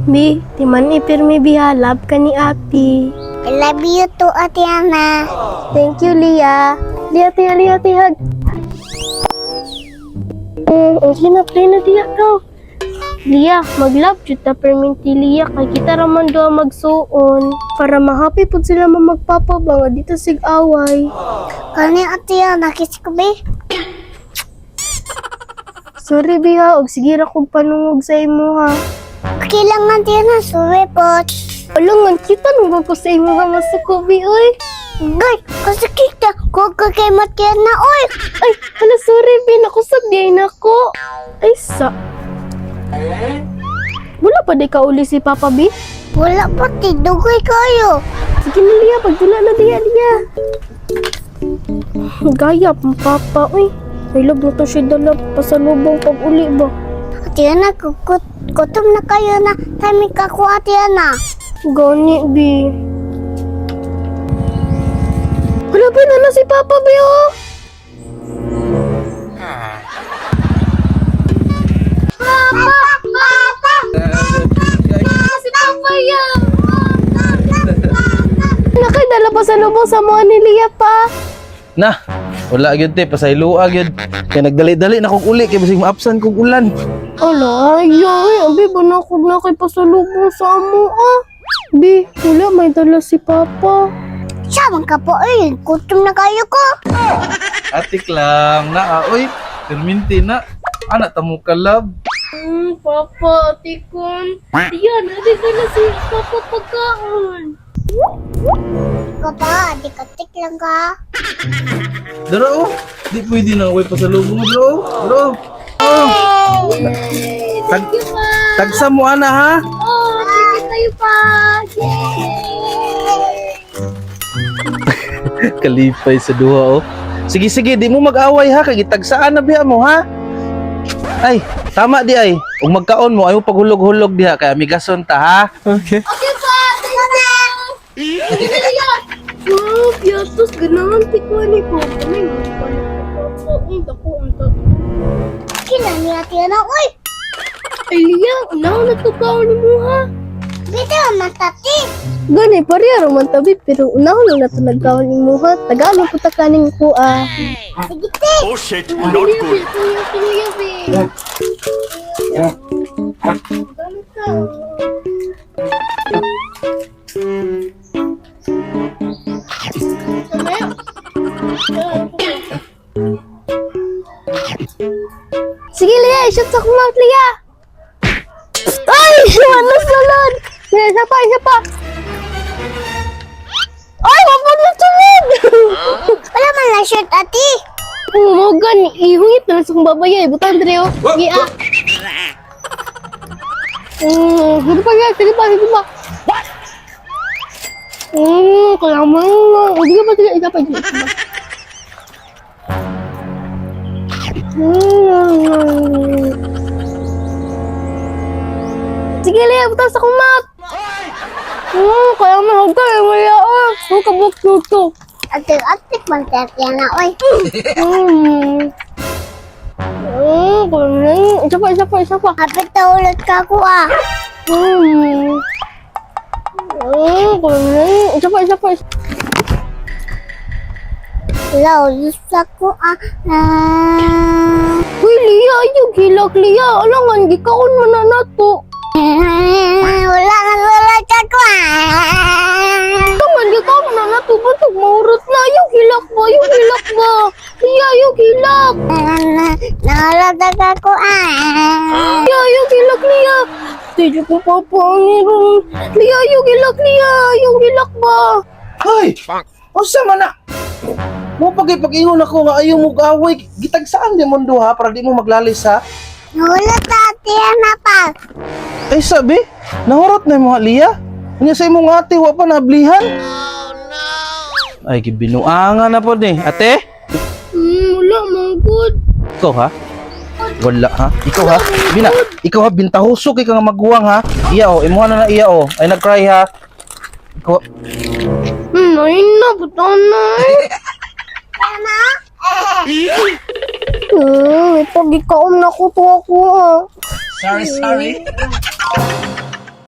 Bi, timan ipirmi bihalap ka ni ati. I love you too, Ate Ana. Thank you, Lia. Lia, tihag. Okay na, play na diya ka. Lia, mag-love jud ta perminti Lia kay kita raman do magsuon para ma-happy pud sila magpapabanga dito sig away. Kani Ate Ana, kiss ko be. Sorry biha, og sige ra kog panungog sa imo ha. Okay lang Ate Ana, sorry po. Alangan kita nung ko sa imo nga masuko bi oy. Gay, kasi kita, kung kay Ate Ana, oy. Ay, hala sorry bi, nakusag di nako. Ay sa. Wala pa di ka uli si Papa bi? Wala pa, tidugoy kayo. Sige na Lia, pagdula na diya Lia. Gaya pang Papa, uy. May love na to siya dala pasalubong pag uli ba? Ate Ana, kutom na kayo na timing ka ko, Ate Ana. Gani, bi. Wala pa na si Papa, bi, oh. Papa! Si Papa yan! Nakay, dala pa sa lubong sa mga ni Lia pa. Nah, wala gyud te pasayloa gyud. Kay nagdali-dali na kog uli kay bisig ma-absent kog ulan. Ala, ay, abi ba na kog na kay pasalubong sa amo, ah. Bi, wala may dala si Papa. Saman ka po, eh. Kutom na kayo ko. Atik lang na oy. Perminti na. Anak tamu ka love. Papa, atikon. Yan, adi dala si Papa pagkaon. Papa, adik-adik lang ka. Daro, di pwede na way pasalubong bro. Bro. Oh. Tagsa mo ana ha. Oh, sige kayo pa. Kalipay sa duha oh. Sige, di mo mag-away ha, kay tagsaan na biya mo ha. Ay, tama di ay. Ug magkaon mo ayo paghulog-hulog diha kay amigason ta ha. Okay. Okay pa, oh, piatos, ganahan tikuan ni ko. Kamay mo pala Papa. Dako, unta. Kinani Ate Ana, oy. Ay, Lia, unaw na to kaon mo ha. Bito, matati. Gani, pareha man tabi, pero unahon na ito nagkaon ng muha. Tagalog po ta kaning ko, ah. Sige, te. Oh shit, not good. Sige, Lia, i-shoot sa kumang, Lia. Ay, wala sunod. Isa pa. Ay, wapag na sunod. Wala man lang shirt, ate. Umugan, ihungit na sa kong babaya. Butang dre, oh. Sige, ah. Sige pa, guys. Sige pa. Kalaman mo. Sige, isa pa. Sige, Lia, butas sa kumak. Kaya mo, huwag ka, Lia. Huwag ka bukto. Atik man si Ate Ana, oy. Isa pa. Kapit na ulit ka ko, ah. Isa pa. Wala, ulit ko, ah. Uy, Lia, yung hilak, Lia. Alangan, gikaon man na nato. Wala ka ko, ah. Alangan, gikaon man na nato. Bantog, maurot na. Yung hilak ba? Lia, yung hilak. Nakalagay ka ko, ah. Lia, yung hilak, Lia. Medyo ko papangirong. Lia, yung hilak ba? Hoy! Unsa man na? Mo pag-ingon ako nga ayaw mo gaway. Gitagsaan di mo duha para di mo maglalis ha. Wala ka, Ate Ana, pa. Ay sabi, nahurot na yung mga Lia. Kanya sa imong ate, wa pa nablihan. Oh no! Ay, gibinuangan na po ni. Ate? Wala, mga good. Ikaw ha? Wala ha? Ikaw ha? Ikaw ha, bintahusok ikaw nga maghuwang ha? Iya o, imuha na iya o. Ay nag-cry ha? Ikaw... Ay na, buta na ito, gikaon na ko to ako. Sorry.